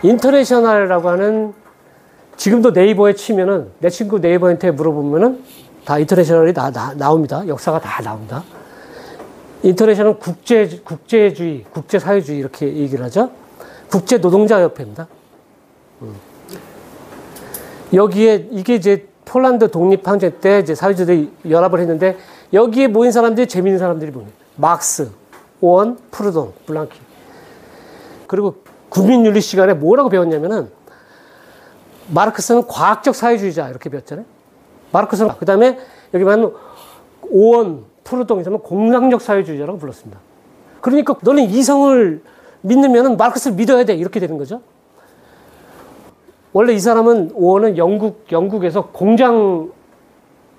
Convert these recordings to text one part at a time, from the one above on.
인터내셔널이라고 하는, 지금도 네이버에 치면은, 내 친구 네이버한테 물어보면은 다 인터내셔널이 나옵니다. 역사가 다 나옵니다. 인터내셔널은 국제주의, 국제사회주의 이렇게 얘기를 하죠. 국제노동자협회입니다. 여기에, 이게 이제 폴란드 독립항쟁 때 이제 사회주의들이 연합을 했는데, 여기에 모인 사람들이 재미있는 사람들이 뭡니까? 막스, 오원, 프루동, 블랑키. 그리고 국민윤리 시간에 뭐라고 배웠냐면은, 마르크스는 과학적 사회주의자 이렇게 배웠잖아요. 마르크스는, 그 다음에 여기 보면 오원, 프루동에서는 공상적 사회주의자라고 불렀습니다. 그러니까 너는 이성을 믿으면 마르크스를 믿어야 돼 이렇게 되는 거죠. 원래 이 사람은, 오원은 영국에서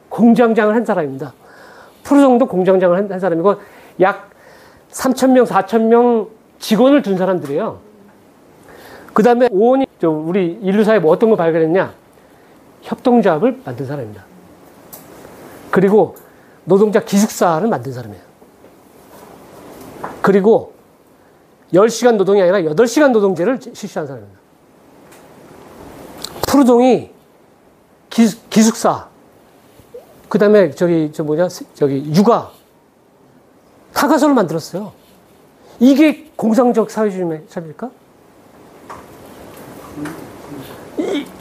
공장장을 한 사람입니다. 프루동도 공장장을 한 사람이고, 약 3,000명, 4,000명 직원을 둔 사람들이에요. 그 다음에 오원이 우리 인류사에 뭐 어떤 거 발견했냐? 협동조합을 만든 사람입니다. 그리고 노동자 기숙사를 만든 사람이에요. 그리고 10시간 노동이 아니라 8시간 노동제를 실시한 사람입니다. 프루동이 기숙사, 그 다음에 육아, 타가서를 만들었어요. 이게 공상적 사회주의입니까?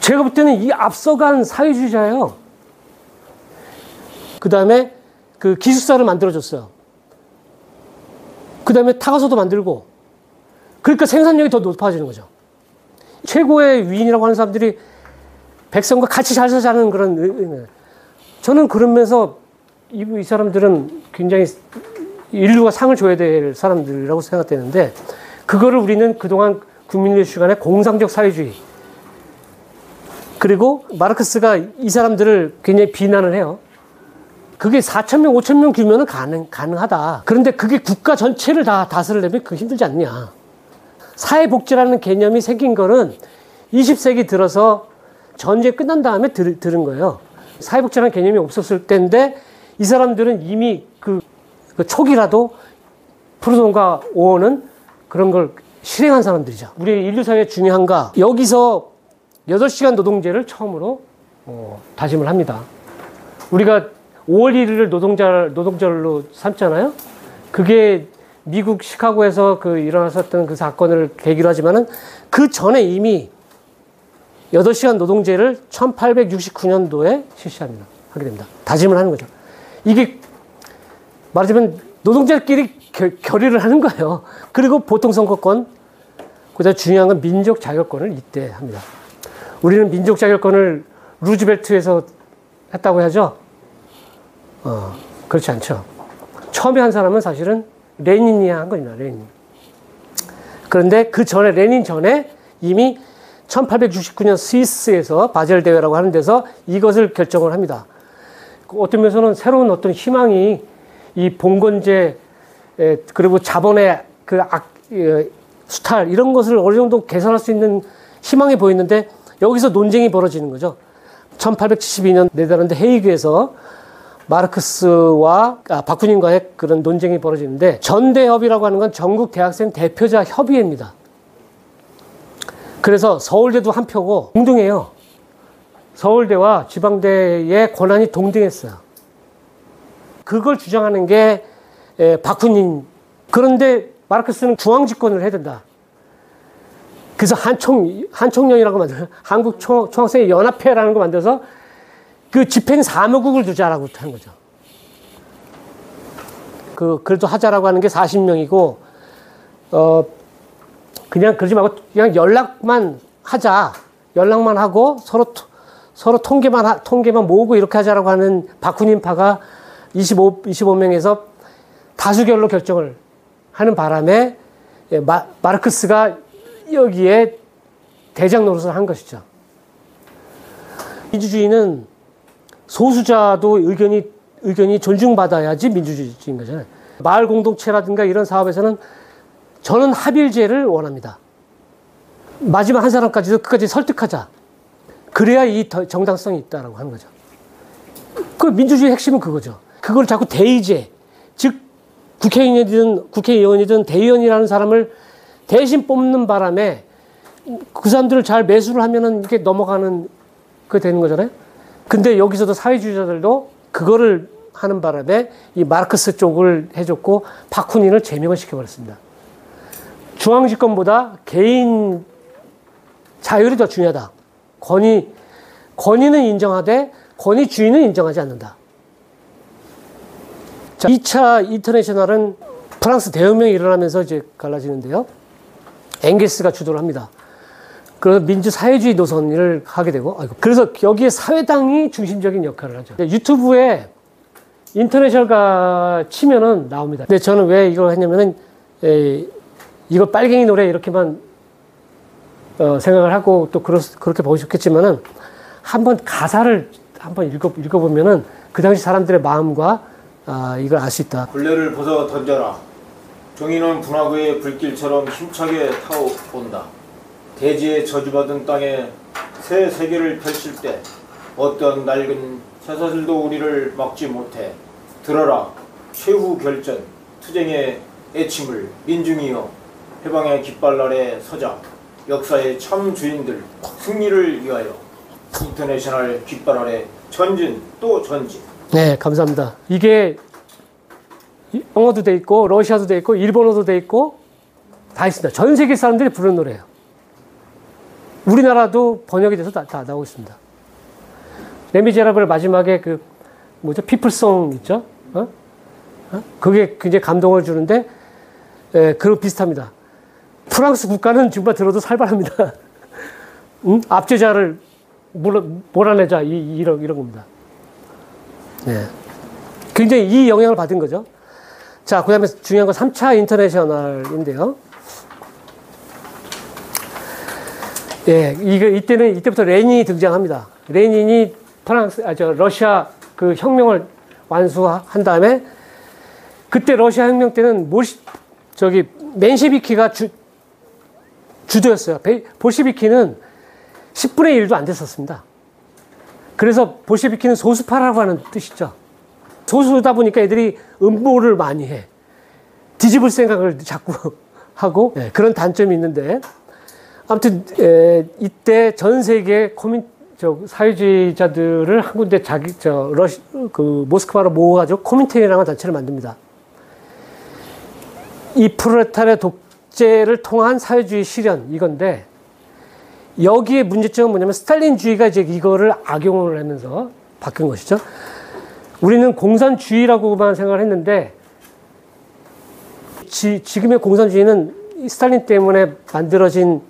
제가 볼 때는 이 앞서간 사회주의자예요. 그 다음에 그 기숙사를 만들어줬어요. 그 다음에 타가서도 만들고, 그러니까 생산력이 더 높아지는 거죠. 최고의 위인이라고 하는 사람들이 백성과 같이 잘 사자는 그런, 저는 그러면서 이 사람들은 굉장히 인류가 상을 줘야 될 사람들이라고 생각되는데, 그거를 우리는 그동안 국민의 시간에 공상적 사회주의, 그리고 마르크스가 이 사람들을 굉장히 비난을 해요. 그게 4,000명, 5,000명 규모는 가능하다. 그런데 그게 국가 전체를 다 다스리려면 그거 힘들지 않냐. 사회복지라는 개념이 생긴 거는 20세기 들어서 전쟁이 끝난 다음에 들은 거예요. 사회복지라는 개념이 없었을 때인데, 이 사람들은 이미 그 초기라도 프루동과 오원은 그런 걸 실행한 사람들이죠. 우리 인류사회의 중요한가? 여기서 8시간 노동제를 처음으로 다짐을 합니다. 우리가 5월 1일을 노동절로 삼잖아요. 그게 미국 시카고에서 일어났었던 그 사건을 계기로 하지만은, 그 전에 이미 8시간 노동제를 1869년도에 실시합니다. 하게 됩니다. 다짐을 하는 거죠. 이게 말하자면 노동자끼리 결의를 하는 거예요. 그리고 보통선거권, 그다음에 중요한 건 민족 자결권을 이때 합니다. 우리는 민족 자결권을 루즈벨트에서 했다고 하죠. 그렇지 않죠. 처음에 한 사람은 사실은 레닌이 한 겁니다. 레닌. 그런데 그 전에, 레닌 전에 이미 1869년 스위스에서 바젤 대회라고 하는 데서 이것을 결정을 합니다. 어떤 면에서는 새로운 어떤 희망이 이 봉건제, 그리고 자본의 수탈, 이런 것을 어느 정도 개선할 수 있는 희망이 보이는데, 여기서 논쟁이 벌어지는 거죠. 1872년 네덜란드 헤이그에서 마르크스와 바쿠닌과의 그런 논쟁이 벌어지는데, 전대협의라고 하는 건 전국 대학생 대표자 협의회입니다. 그래서 서울대도 한 표고 동등해요. 서울대와 지방대의 권한이 동등했어요. 그걸 주장하는 게 바쿠닌. 그런데 마르크스는 중앙집권을 해야 된다. 그래서 한총련이라고 만들어요. 한국 총학생회 연합회라는 거 만들어서 그 집행 사무국을 두자라고 한 거죠. 그래도 하자라고 하는 게 40명이고, 그냥 그러지 말고 그냥 연락만 하자. 연락만 하고 서로 통계만 모으고 이렇게 하자라고 하는 바쿠닌파가 25명에서 다수결로 결정을 하는 바람에 마르크스가 여기에 대장 노릇을 한 것이죠. 민주주의는 소수자도 의견이 존중받아야지 민주주의인 거잖아요. 마을 공동체라든가 이런 사업에서는 저는 합일제를 원합니다. 마지막 한 사람까지도 끝까지 설득하자. 그래야 이 정당성이 있다라고 하는 거죠. 그 민주주의 핵심은 그거죠. 그걸 자꾸 대의제, 즉 국회의원이든 대의원이라는 사람을 대신 뽑는 바람에 그 사람들을 잘 매수를 하면은 이게 넘어가는 그 되는 거잖아요. 근데 여기서도 사회주의자들도 그거를 하는 바람에 이 마르크스 쪽을 해줬고 바쿠닌을 제명을 시켜버렸습니다. 중앙집권보다 개인 자율이 더 중요하다. 권위는 인정하되 권위주의는 인정하지 않는다. 자, 2차 인터내셔널은 프랑스 대혁명이 일어나면서 이제 갈라지는데요. 엥겔스가 주도를 합니다. 그 민주사회주의 노선을 하게 되고, 그래서 여기에 사회당이 중심적인 역할을 하죠. 유튜브에 인터내셔널가 치면은 나옵니다. 근데 저는 왜 이걸 했냐면은, 이거 빨갱이 노래 이렇게만 생각을 하고 또 그렇게 보셨겠지만은 한번 가사를 한번 읽어보면은 그 당시 사람들의 마음과 이걸 알 수 있다. 굴레를 벗어 던져라. 종이는 분화구의 불길처럼 힘차게 타오온다. 대지의 저주받은 땅에 새 세계를 펼칠 때 어떤 낡은 쇠사슬도 우리를 막지 못해. 들어라. 최후 결전. 투쟁의 애침을 민중이여. 해방의 깃발 아래 서자. 역사의 참 주인들. 승리를 위하여. 인터내셔널 깃발 아래 전진 또 전진. 네, 감사합니다. 이게 영어도 돼 있고 러시아도 돼 있고 일본어도 돼 있고 다 있습니다. 전 세계 사람들이 부르는 노래예요. 우리나라도 번역이 돼서 다 나오고 있습니다. 레미제라블 마지막에 그 뭐죠? 피플송 있죠? 그게 굉장히 감동을 주는데 그거 비슷합니다. 프랑스 국가는 정말 들어도 살벌합니다. 압제자를 몰아내자 이런 겁니다. 네. 굉장히 이 영향을 받은 거죠. 자, 그 다음에 중요한 건 3차 인터내셔널인데요. 예, 이때부터 레닌이 등장합니다. 레닌이 러시아 그 혁명을 완수한 다음에 그때 러시아 혁명 때는 맨셰비키가 주도였어요. 볼셰비키는 10분의 1도 안 됐었습니다. 그래서 볼셰비키는 소수파라고 하는 뜻이죠. 소수다 보니까 애들이 음모를 많이 해. 뒤집을 생각을 자꾸 하고 그런 단점이 있는데 아무튼 이때 전 세계 사회주의자들을 한 군데 모스크바로 모아가지고 코민테른이라는 단체를 만듭니다. 이 프롤레타리아 독재를 통한 사회주의 실현 이건데 여기에 문제점은 뭐냐면 스탈린주의가 이제 이거를 악용을 하면서 바뀐 것이죠. 우리는 공산주의라고만 생각을 했는데 지금의 공산주의는 스탈린 때문에 만들어진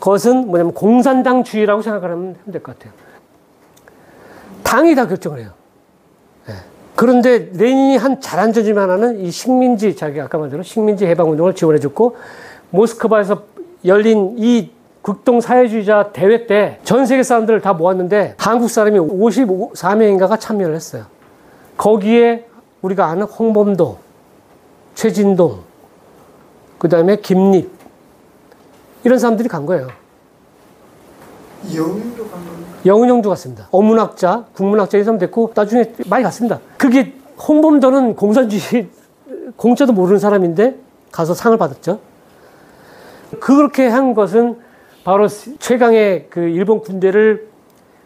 것은 뭐냐면 공산당주의라고 생각을 하면 될 것 같아요. 당이 다 결정을 해요. 네. 그런데 레닌이 한 잘한 점 중에 하나는 이 자기가 아까 말대로 식민지 해방운동을 지원해줬고 모스크바에서 열린 이 극동 사회주의자 대회 때 전 세계 사람들을 다 모았는데 한국 사람이 54명인가가 참여를 했어요. 거기에 우리가 아는 홍범도, 최진동, 그 다음에 김립 이런 사람들이 간 거예요. 영웅도 간 겁니까? 영은형도 갔습니다. 어문학자, 국문학자 이 사람 됐고 나중에 많이 갔습니다. 그게 홍범도는 공산주의 공짜도 모르는 사람인데 가서 상을 받았죠. 그렇게 한 것은 바로 최강의 그 일본 군대를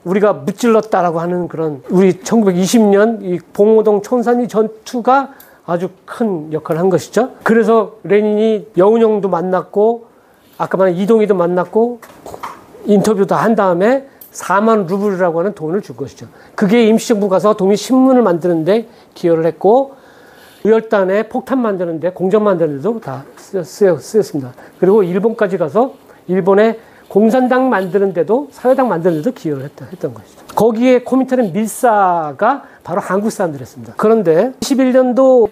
우리가 무찔렀다라고 하는 그런 우리 1920년 이 봉오동 촌산리 전투가 아주 큰 역할을 한 것이죠. 그래서 레닌이 여운형도 만났고 아까 말한 이동희도 만났고 인터뷰도 한 다음에 4만 루블이라고 하는 돈을 줄 것이죠. 그게 임시정부 가서 독립신문을 만드는데 기여를 했고 의열단에 폭탄 만드는데 공장 만드는데도 다 쓰였습니다. 그리고 일본까지 가서 일본의 공산당 만드는데도 사회당 만드는데도 기여를 했던 것이죠. 거기에 코민테른 밀사가 바로 한국 사람들이었습니다. 그런데 21년도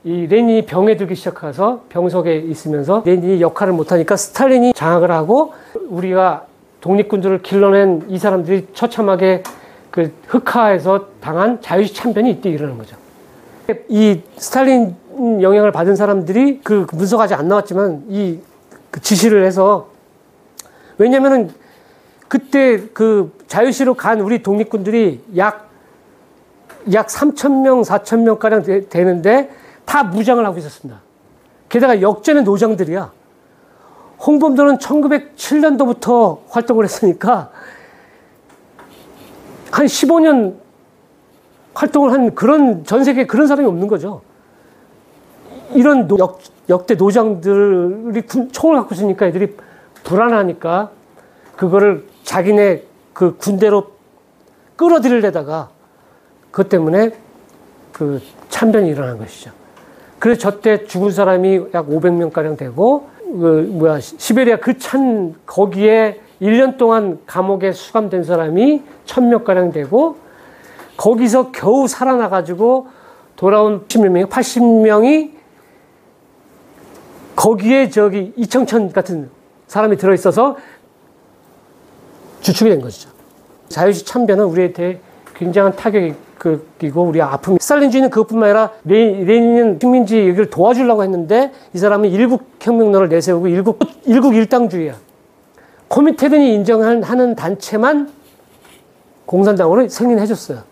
이 레닌이 병에 들기 시작해서 병석에 있으면서 레닌이 역할을 못하니까 스탈린이 장악을 하고 우리가 독립군들을 길러낸 이 사람들이 처참하게 그 흑화해서 당한 자유시 참변이 이때 일어나는 거죠. 이 스탈린 영향을 받은 사람들이 그 문서가 아직 안 나왔지만 그 지시를 해서 왜냐면은 그때 그 자유시로 간 우리 독립군들이 약 3,000명, 4,000명가량 되는데 다 무장을 하고 있었습니다. 게다가 역전의 노장들이야. 홍범도는 1907년도부터 활동을 했으니까 한 15년 활동을 한 그런, 전 세계에 그런 사람이 없는 거죠. 이런 역대 노장들이 총을 갖고 있으니까 애들이 불안하니까 그거를 자기네 그 군대로 끌어들이려다가 그것 때문에 그 참변이 일어난 것이죠. 그래서 저때 죽은 사람이 약 500명가량 되고, 시베리아 거기에 1년 동안 감옥에 수감된 사람이 1000명가량 되고, 거기서 겨우 살아나가지고 돌아온 80명이 거기에 이청천 같은 사람이 들어있어서 주축이 된 것이죠. 자유시 참변은 우리한테 굉장한 타격이고 우리 아픔. 스탈린주의는 그것뿐만 아니라 레닌은 식민지 여기를 도와주려고 했는데 이 사람은 일국혁명론을 내세우고 일국 일당주의야. 코민테른이 인정하는 단체만 공산당으로 승인해줬어요.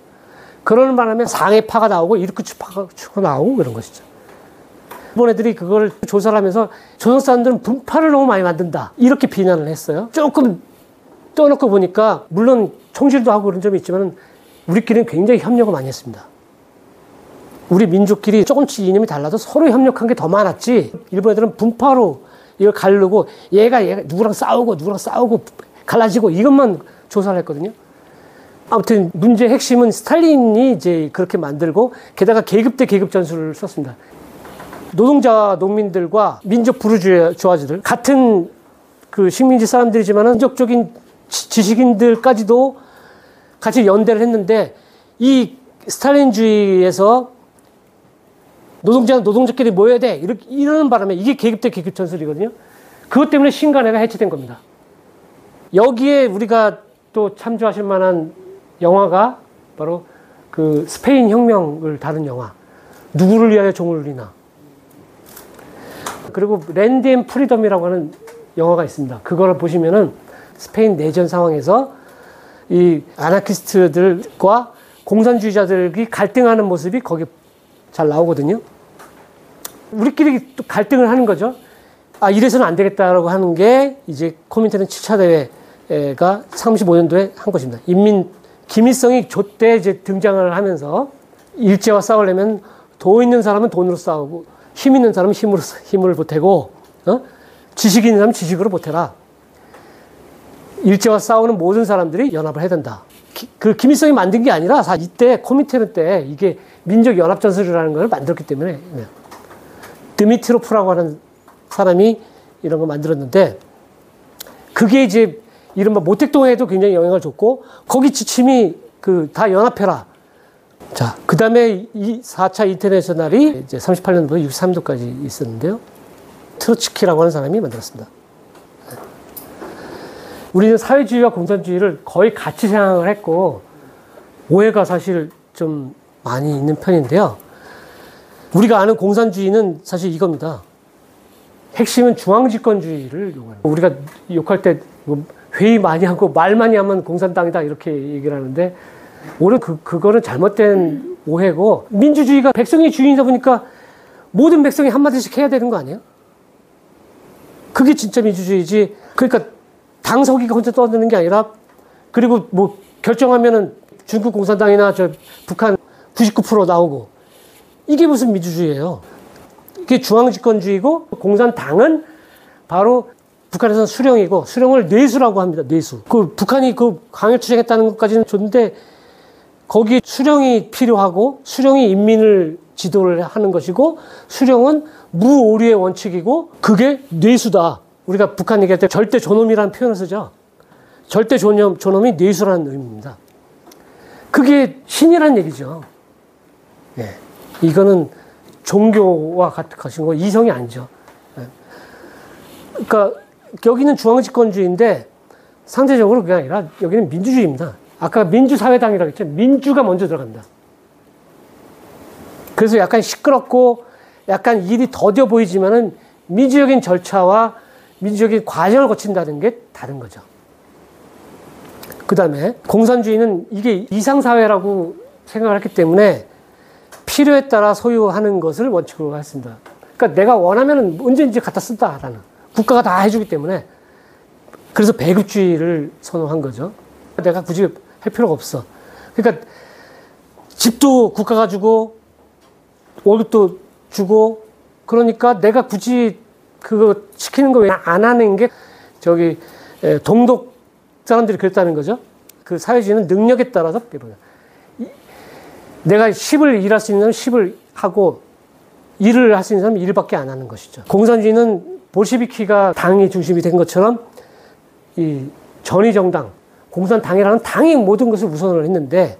그러는 바람에 상해파가 나오고 이르쿠츠파가 나오고 그런 것이죠. 일본 애들이 그걸 조사를 하면서 조선 사람들은 분파를 너무 많이 만든다 이렇게 비난을 했어요. 조금 떠놓고 보니까 물론 총질도 하고 그런 점이 있지만 우리끼리는 굉장히 협력을 많이 했습니다. 우리 민족끼리 조금씩 이념이 달라도 서로 협력한 게 더 많았지, 일본 애들은 분파로 이걸 가르고 얘가 누구랑 싸우고 갈라지고 이것만 조사를 했거든요. 아무튼 문제의 핵심은 스탈린이 이제 그렇게 만들고, 게다가 계급 대 계급 전술을 썼습니다. 노동자, 농민들과 민족 부르주아즈들, 같은 그 식민지 사람들이지만 민족적인 지식인들까지도 같이 연대를 했는데, 이 스탈린주의에서 노동자끼리 모여야 돼 이러는 바람에 이게 계급 대 계급 전술이거든요. 그것 때문에 신간회가 해체된 겁니다. 여기에 우리가 또 참조하실 만한 영화가 바로 그 스페인 혁명을 다룬 영화, 누구를 위하여 종을 울리나. 그리고 랜드 앤 프리덤이라고 하는 영화가 있습니다. 그거를 보시면은 스페인 내전 상황에서 이 아나키스트들과 공산주의자들이 갈등하는 모습이 거기 잘 나오거든요. 우리끼리 또 갈등을 하는 거죠. 이래서는 안 되겠다라고 하는 게 이제 코민테른 7차 대회가 35년도에 한 것입니다. 김일성이 저때 이제 등장을 하면서 일제와 싸우려면 돈 있는 사람은 돈으로 싸우고 힘 있는 사람은 힘을 보태고, 지식 있는 사람은 지식으로 보태라. 일제와 싸우는 모든 사람들이 연합을 해야 된다. 그 김일성이 만든 게 아니라 이때 코민테른 때 이게 민족연합전술이라는 걸 만들었기 때문에, 드미트로프라고 하는 사람이 이런 걸 만들었는데, 그게 이제 이른바 모택동에도 굉장히 영향을 줬고, 거기 지침이 다 연합해라. 자, 그 다음에 4차 인터내셔널이 이제 38년도부터 63도까지 있었는데요. 트로츠키라고 하는 사람이 만들었습니다. 우리는 사회주의와 공산주의를 거의 같이 생각을 했고, 오해가 사실 좀 많이 있는 편인데요. 우리가 아는 공산주의는 사실 이겁니다. 핵심은 중앙집권주의를 요구해요. 우리가 욕할 때 회의 많이 하고 말 많이 하면 공산당이다 이렇게 얘기를 하는데, 오히려 그거는 잘못된 오해고, 민주주의가 백성이 주인이다 보니까 모든 백성이 한마디씩 해야 되는 거 아니에요? 그게 진짜 민주주의지. 그러니까 당서기가 혼자 떠드는 게 아니라, 그리고 뭐 결정하면은 중국 공산당이나 북한 99% 나오고, 이게 무슨 민주주의예요? 이게 중앙집권주의고, 공산당은 바로 북한에서는 수령이고, 수령을 뇌수라고 합니다. 뇌수. 북한이 강요 추정했다는 것까지는 좋은데, 거기에 수령이 필요하고, 수령이 인민을 지도를 하는 것이고, 수령은 무오류의 원칙이고, 그게 뇌수다. 우리가 북한 얘기할 때 절대 존엄이라는 표현을 쓰죠. 절대 존엄이 뇌수라는 의미입니다. 그게 신이라는 얘기죠. 예. 이거는 종교와 같은 거, 이성이 아니죠. 예. 그러니까 여기는 중앙집권주의인데 상대적으로 그게 아니라 여기는 민주주의입니다. 아까 민주사회당이라고 했죠. 민주가 먼저 들어간다. 그래서 약간 시끄럽고 약간 일이 더뎌 보이지만은 민주적인 절차와 민주적인 과정을 거친다는 게 다른 거죠. 그 다음에 공산주의는 이게 이상사회라고 생각을 했기 때문에 필요에 따라 소유하는 것을 원칙으로 했습니다. 그러니까 내가 원하면 언제든지 갖다 쓴다라는, 국가가 다 해주기 때문에. 그래서 배급주의를 선호한 거죠. 내가 굳이 할 필요가 없어. 그러니까 집도 국가가 주고 월급도 주고 그러니까 내가 굳이 그거 시키는 거 왜 안 하는 게 저기 동독 사람들이 그랬다는 거죠. 그 사회주의는 능력에 따라서 내가 10을 일할 수 있는 사람은 10을 하고 일을 할 수 있는 사람은 일밖에 안 하는 것이죠. 공산주의는 볼시비키가 당이 중심이 된 것처럼 이 전위정당, 공산당이라는 당이 모든 것을 우선을 했는데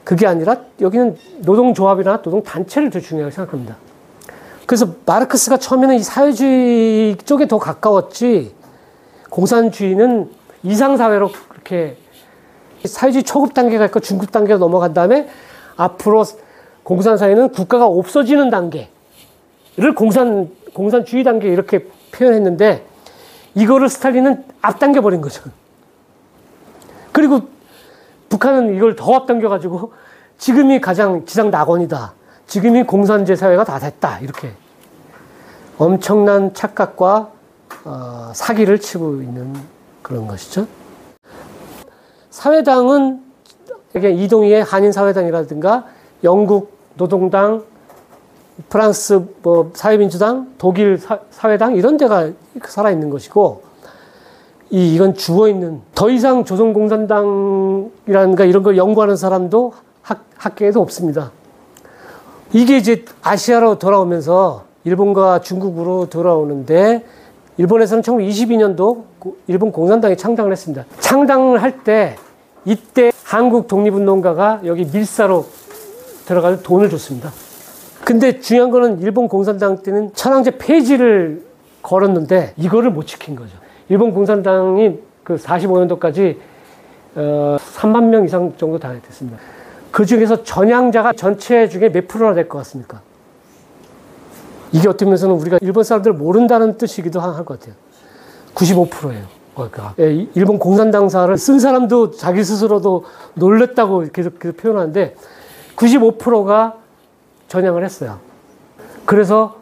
그게 아니라 여기는 노동조합이나 노동단체를 더 중요하게 생각합니다. 그래서 마르크스가 처음에는 이 사회주의 쪽에 더 가까웠지 공산주의는 이상사회로 그렇게 사회주의 초급 단계가 있고 중급 단계로 넘어간 다음에 앞으로 공산사회는 국가가 없어지는 단계를 공산주의 단계 이렇게 표현했는데 이거를 스탈린은 앞당겨버린 거죠. 그리고 북한은 이걸 더 앞당겨가지고 지금이 가장 지상 낙원이다. 지금이 공산제 사회가 다 됐다. 이렇게 엄청난 착각과 사기를 치고 있는 그런 것이죠. 사회당은 이동희의 한인사회당이라든가 영국 노동당, 프랑스 사회민주당, 독일 사회당 이런 데가 살아있는 것이고 이건 죽어있는 더 이상 조선공산당이라든가 이런 걸 연구하는 사람도 학계에도 없습니다. 이게 이제 아시아로 돌아오면서 일본과 중국으로 돌아오는데 일본에서는 1922년도 일본 공산당이 창당을 했습니다. 창당을 할 때 이때 한국 독립운동가가 여기 밀사로 들어가서 돈을 줬습니다. 근데 중요한 거는 일본 공산당 때는 천황제 폐지를 걸었는데 이거를 못 지킨 거죠. 일본 공산당이 그 45년도까지 3만 명 이상 정도 다 됐습니다. 그 중에서 전향자가 전체 중에 몇 프로나 될 것 같습니까? 이게 어떻게 보면 우리가 일본 사람들을 모른다는 뜻이기도 할 것 같아요. 95%예요. 그러니까 일본 공산당사를 쓴 사람도 자기 스스로도 놀랬다고 계속 표현하는데 95%가 전향을 했어요. 그래서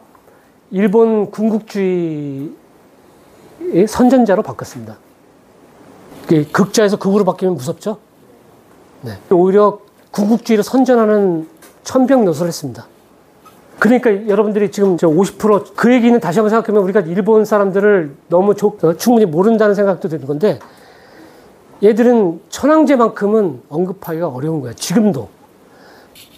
일본 군국주의의 선전자로 바꿨습니다. 극자에서 극으로 바뀌면 무섭죠? 네. 오히려 군국주의를 선전하는 천병노소를 했습니다. 그러니까 여러분들이 지금 50%그 얘기는 다시 한번 생각하면 우리가 일본 사람들을 너무 충분히 모른다는 생각도 드는 건데 얘들은 천황제만큼은 언급하기가 어려운 거예요. 지금도.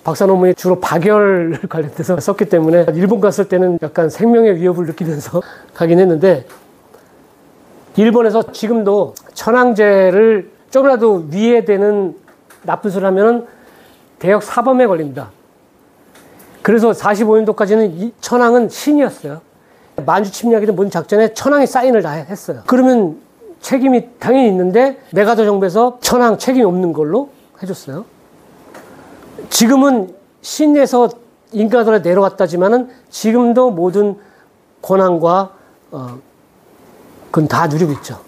박사 논문이 주로 박열 관련돼서 썼기 때문에 일본 갔을 때는 약간 생명의 위협을 느끼면서 가긴 했는데 일본에서 지금도 천황제를 조금이라도 위해되는 나쁜 소리를 하면 대역 사범에 걸립니다. 그래서 45년도까지는 천황은 신이었어요. 만주 침략이든 뭔 작전에 천황이 사인을 다 했어요. 그러면 책임이 당연히 있는데 메가더 정부에서 천황 책임이 없는 걸로 해줬어요. 지금은 신에서 인간으로 내려왔다지만은 지금도 모든 권한과 그건 다 누리고 있죠.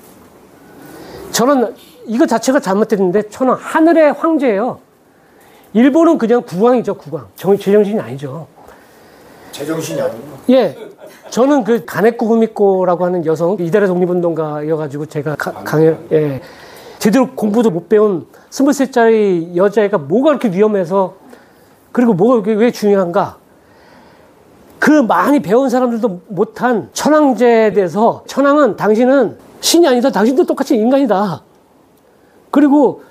저는 이거 자체가 잘못됐는데 천황 하늘의 황제예요. 일본은 그냥 국왕이죠, 국왕. 제정신이 아니죠. 제정신이 아니고. 예. 저는 그 가네코 후미코라고 하는 여성, 이달의 독립운동가여가지고 제가 예. 제대로 공부도 못 배운 23살짜리 여자애가 뭐가 그렇게 위험해서 그리고 뭐가 왜 중요한가? 그 많이 배운 사람들도 못한 천황제에 대해서 천황은 당신은 신이 아니다. 당신도 똑같이 인간이다. 그리고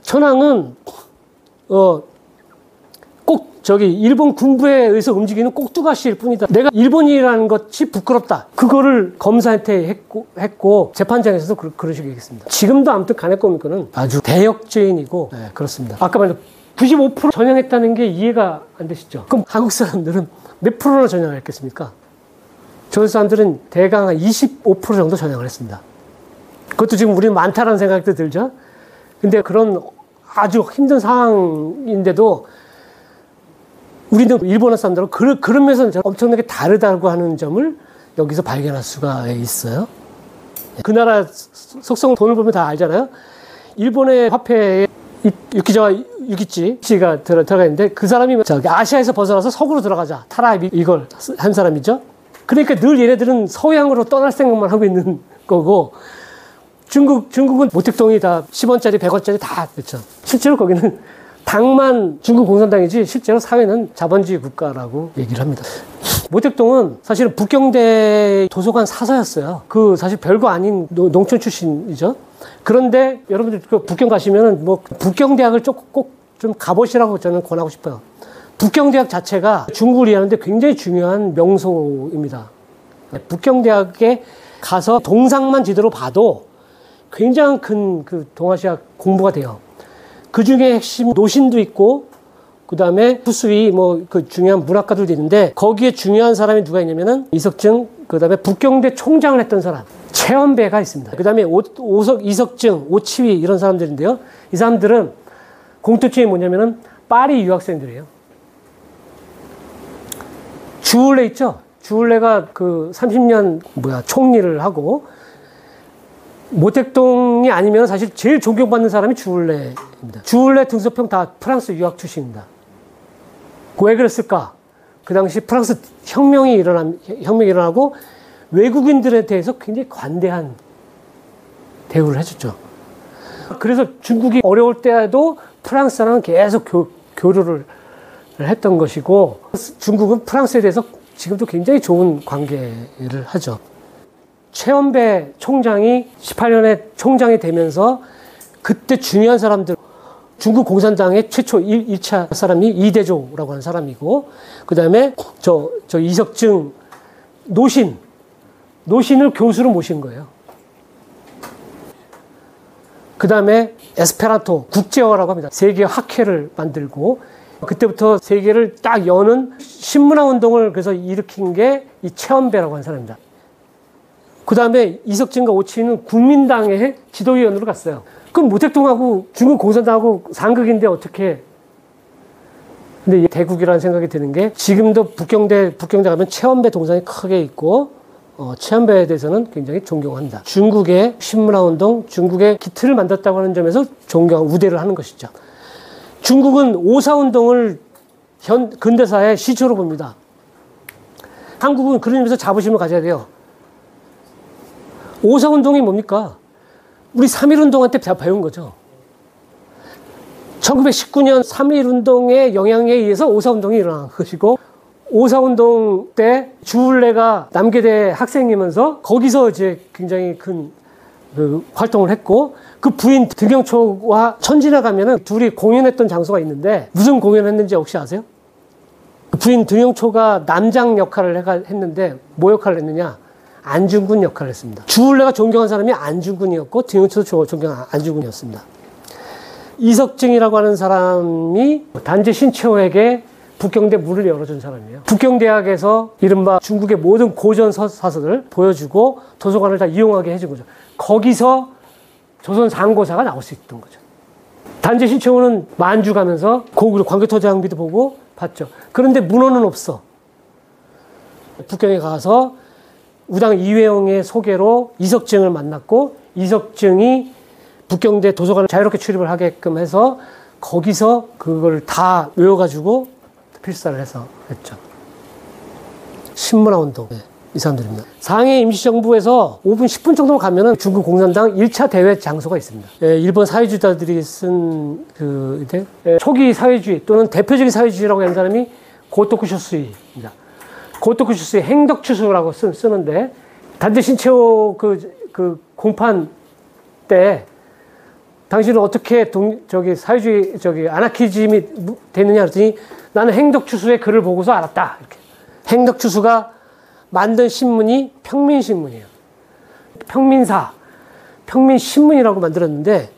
천황은 꼭 일본 군부에 의해서 움직이는 꼭두가시일 뿐이다. 내가 일본이라는 것이 부끄럽다. 그거를 검사한테 했고 재판장에서도 그러시게 했습니다. 지금도 아무튼 가네코 후미코는 아주 대역죄인이고 네, 그렇습니다. 아까 말한 95% 전향했다는 게 이해가 안 되시죠? 그럼 한국 사람들은 몇 프로나 전향을 했겠습니까? 조선 사람들은 대강 한 25% 정도 전향을 했습니다. 그것도 지금 우리는 많다라는 생각도 들죠? 근데 그런 아주 힘든 상황인데도 우리는 일본어 사람들은 그런 면에서 엄청나게 다르다고 하는 점을 여기서 발견할 수가 있어요. 그 나라 속성 돈을 보면 다 알잖아요. 일본의 화폐에 유키자와 유키치가 들어가 있는데 그 사람이 아시아에서 벗어나서 서구로 들어가자. 타라 이걸 한 사람이죠. 그러니까 늘 얘네들은 서양으로 떠날 생각만 하고 있는 거고, 중국은 모택동이 다 10원짜리, 100원짜리 다 그렇죠. 실제로 거기는 당만 중국 공산당이지 실제로 사회는 자본주의 국가라고 얘기를 합니다. 모택동은 사실은 북경대 도서관 사서였어요. 그 사실 별거 아닌 농촌 출신이죠. 그런데 여러분들 그 북경 가시면은 뭐 북경대학을 꼭 좀 가보시라고 저는 권하고 싶어요. 북경대학 자체가 중국을 이해하는데 굉장히 중요한 명소입니다. 북경대학에 가서 동상만 제대로 봐도 굉장히 큰 그 동아시아 공부가 돼요. 그 중에 핵심 노신도 있고, 그 다음에 수수이 뭐 그 중요한 문학가들도 있는데, 거기에 중요한 사람이 누가 있냐면은 이석증, 그 다음에 북경대 총장을 했던 사람, 최원배가 있습니다. 그 다음에 이석증, 오치위 이런 사람들인데요. 이 사람들은 공통점이 뭐냐면은 파리 유학생들이에요. 주울레 있죠? 주울레가 그 30년 총리를 하고, 모택동이 아니면 사실 제일 존경받는 사람이 주울레입니다. 주울레, 등소평 다 프랑스 유학 출신입니다. 왜 그랬을까? 그 당시 프랑스 혁명이 일어나고 외국인들에 대해서 굉장히 관대한 대우를 해줬죠. 그래서 중국이 어려울 때에도 프랑스랑 계속 교류를 했던 것이고, 중국은 프랑스에 대해서 지금도 굉장히 좋은 관계를 하죠. 최원배 총장이 18년에 총장이 되면서 그때 중요한 사람들, 중국 공산당의 최초 1차 사람이 이대조라고 하는 사람이고, 그 다음에 저 이석증 노신을 교수로 모신 거예요. 그 다음에 에스페란토 국제어라고 합니다. 세계 학회를 만들고, 그때부터 세계를 딱 여는 신문화 운동을 그래서 일으킨 게 이 최원배라고 하는 사람입니다. 그 다음에 이석증과 오치위는 국민당의 지도위원으로 갔어요. 그럼 모택동하고 중국 공산당하고 상극인데 어떻게? 근데 대국이라는 생각이 드는 게, 지금도 북경대 가면 최원배 동상이 크게 있고, 최원배에 대해서는 굉장히 존경합니다. 중국의 신문화운동, 중국의 기틀을 만들었다고 하는 점에서 우대를 하는 것이죠. 중국은 오사운동을 근대사의 시초로 봅니다. 한국은 그런 점에서 자부심을 가져야 돼요. 오사운동이 뭡니까? 우리 3.1운동한테 배운 거죠. 1919년 3.1운동의 영향에 의해서 오사운동이 일어난 것이고, 오사운동 때 주울레가 남계대 학생이면서 거기서 이제 굉장히 큰 그 활동을 했고, 그 부인 등영초와 천진에 가면은 둘이 공연했던 장소가 있는데, 무슨 공연했는지 혹시 아세요? 그 부인 등영초가 남장 역할을 했는데 뭐 역할을 했느냐? 안중근 역할을 했습니다. 주울레가 존경한 사람이 안중근이었고, 등영초도 존경한 안중근이었습니다. 이석증이라고 하는 사람이 단재 신채호에게 북경대 문을 열어준 사람이에요. 북경대학에서 이른바 중국의 모든 고전 사서들을 보여주고 도서관을 다 이용하게 해준 거죠. 거기서 조선 상고사가 나올 수 있던 거죠. 단재 신채호는 만주 가면서 고구려 광개토장비도 보고 봤죠. 그런데 문헌은 없어. 북경에 가서 우당 이회영의 소개로 이석증을 만났고, 이석증이 북경대 도서관을 자유롭게 출입을 하게끔 해서 거기서 그걸 다 외워가지고 필사를 해서 했죠. 신문화운동. 네, 이 사람들입니다. 상해 임시정부에서 5분, 10분 정도 가면은 중국 공산당 1차 대회 장소가 있습니다. 일본 사회주의자들이 쓴 초기 사회주의 또는 대표적인 사회주의라고 하는 사람이 고토쿠 쇼스이입니다. 고토쿠 쇼스이 행덕추수라고 쓰는데, 단재 신채호 그 공판 때 당신은 어떻게 사회주의 아나키즘이 됐느냐 그랬더니, 나는 행덕추수의 글을 보고서 알았다. 이렇게. 행덕추수가 만든 신문이 평민신문이에요. 평민신문이라고 만들었는데,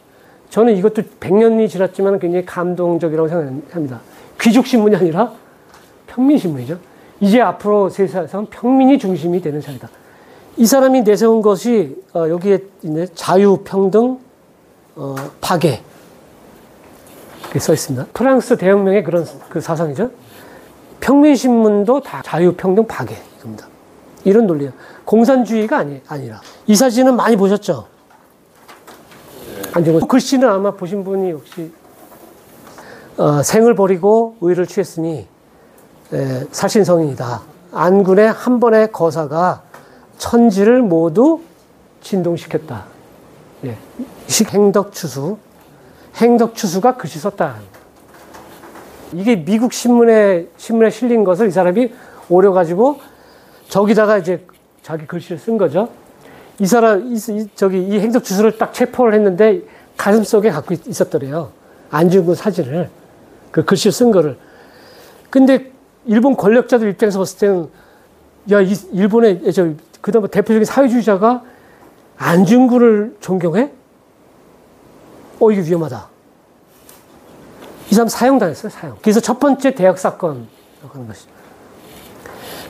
저는 이것도 100년이 지났지만 굉장히 감동적이라고 생각합니다. 귀족신문이 아니라 평민신문이죠. 이제 앞으로 세상에서는 평민이 중심이 되는 사회다. 이 사람이 내세운 것이 여기에 있는 자유, 평등, 파괴 이렇게 써 있습니다. 프랑스 대혁명의 그런 그 사상이죠. 평민신문도 다 자유, 평등, 파괴 이겁니다. 이런 논리예요. 공산주의가 아니라. 이 사진은 많이 보셨죠? 안중근 글씨는 아마 보신 분이 혹시 생을 버리고 의를 취했으니 살신성인이다 안군의 한 번의 거사가 천지를 모두 진동시켰다. 예. 행덕추수. 행덕추수가 글씨 썼다. 이게 미국 신문에 실린 것을 이 사람이 오려가지고 저기다가 이제 자기 글씨를 쓴 거죠. 이 행덕추수를 딱 체포를 했는데 가슴 속에 갖고 있었더래요. 안중근 사진을. 그 글씨를 쓴 거를. 근데 일본 권력자들 입장에서 봤을 때는 야, 일본의 그다음에 대표적인 사회주의자가 안중근을 존경해? 이게 위험하다. 이 사람 사형당했어요, 사형. 그래서 첫 번째 대학 사건 하는 것이죠.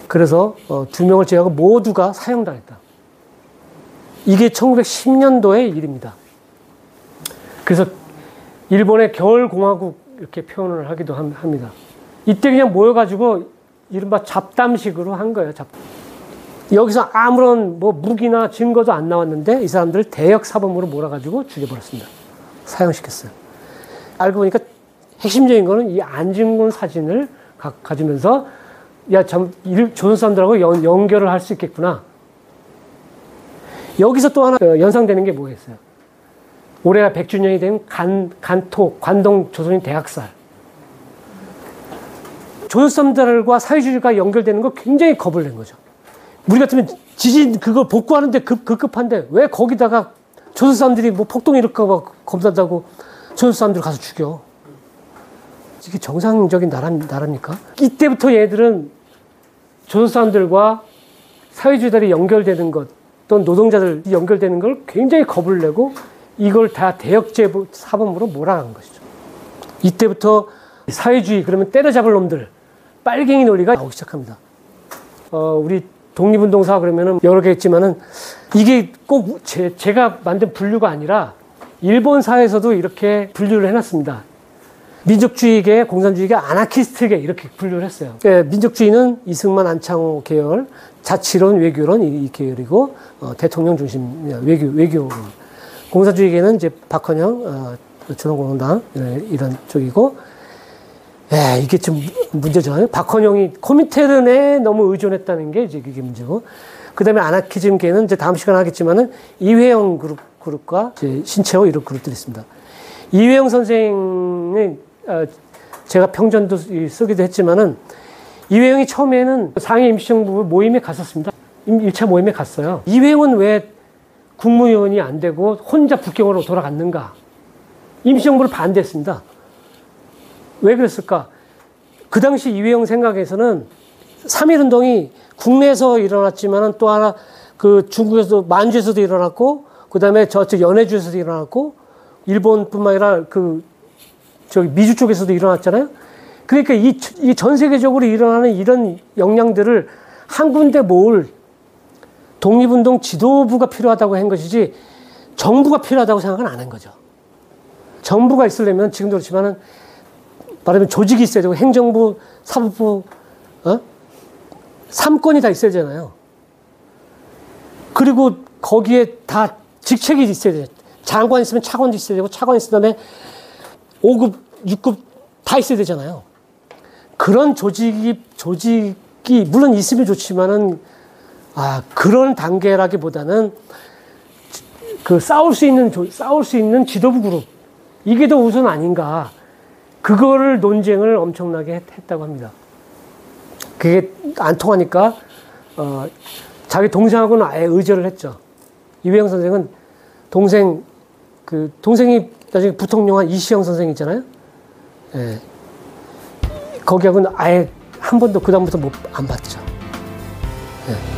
그래서 2명을 제외하고 모두가 사형당했다. 이게 1910년도의 일입니다. 그래서 일본의 겨울공화국 이렇게 표현을 하기도 합니다. 이때 그냥 모여가지고 이른바 잡담식으로 한 거예요. 여기서 아무런 무기나 증거도 안 나왔는데 이 사람들을 대역 사범으로 몰아가지고 죽여버렸습니다. 사형시켰어요. 알고 보니까 핵심적인 거는 이 안중근 사진을 가지면서 조선 사람들하고 연결을 할 수 있겠구나. 여기서 또 하나 연상되는 게 뭐겠어요? 올해가 100주년이 된 관동 조선인 대학살. 조선 사람들과 사회주의가 연결되는 거 굉장히 겁을 낸 거죠. 우리 같으면 지진 그거 복구하는데 급급한데 왜 거기다가 조선 사람들이 폭동 일으킬까 겁난다고 조선 사람들 가서 죽여. 이게 정상적인 나라입니까? 이때부터 얘들은 조선 사람들과 사회주의들이 연결되는 것 또는 노동자들이 연결되는 걸 굉장히 겁을 내고 이걸 다 대역죄 사범으로 몰아간 것이죠. 이때부터 사회주의 그러면 때려잡을 놈들 빨갱이 논리가 나오기 시작합니다. 우리 독립운동사 그러면은 여러 개 있지만은 이게 꼭 제가 만든 분류가 아니라 일본 사회에서도 이렇게 분류를 해놨습니다. 민족주의계, 공산주의계, 아나키스트계 이렇게 분류를 했어요. 민족주의는 이승만, 안창호 계열, 자치론, 외교론 이 계열이고 대통령 중심 외교론. 공산주의계는 이제 박헌영, 조선공화당 이런 쪽이고, 이게 좀 문제죠. 박헌영이 코민테른에 너무 의존했다는 게 이제 그게 문제고, 그 다음에 아나키즘계는 이제 다음 시간에 하겠지만은 이회영 그룹과 이제 신채호 이런 그룹들이 있습니다. 이회영 선생은 제가 평전도 쓰기도 했지만은 이회영이 처음에는 상해 임시정부 모임에 갔었습니다. 1차 모임에 갔어요. 이회영은 왜 국무위원이 안 되고 혼자 북경으로 돌아갔는가? 임시정부를 반대했습니다. 왜 그랬을까? 그 당시 이회영 생각에서는 3.1운동이 국내에서 일어났지만은 또 하나 그 중국에서도 만주에서도 일어났고 그 다음에 저쪽 연해주에서도 일어났고 일본뿐만 아니라 미주 쪽에서도 일어났잖아요. 그러니까 이 전 세계적으로 일어나는 이런 역량들을 한 군데 모을 독립운동 지도부가 필요하다고 한 것이지 정부가 필요하다고 생각은 안 한 거죠. 정부가 있으려면 지금도 그렇지만은 말하면 조직이 있어야 되고 행정부, 사법부, 3권이 다 있어야 되잖아요. 그리고 거기에 다 직책이 있어야 돼요. 장관 있으면 차관도 있어야 되고 차관 있은 다음에 5급, 6급 다 있어야 되잖아요. 그런 조직이 물론 있으면 좋지만은 그런 단계라기보다는 싸울 수 있는 지도부 그룹 이게 더 우선 아닌가. 그거를 논쟁을 엄청나게 했다고 합니다. 그게 안 통하니까 자기 동생하고는 아예 의절을 했죠. 이회영 선생은 동생이 나중에 부통령한 이시영 선생 있잖아요. 예. 거기하고는 아예 한 번도 그다음부터 안 봤죠. 예.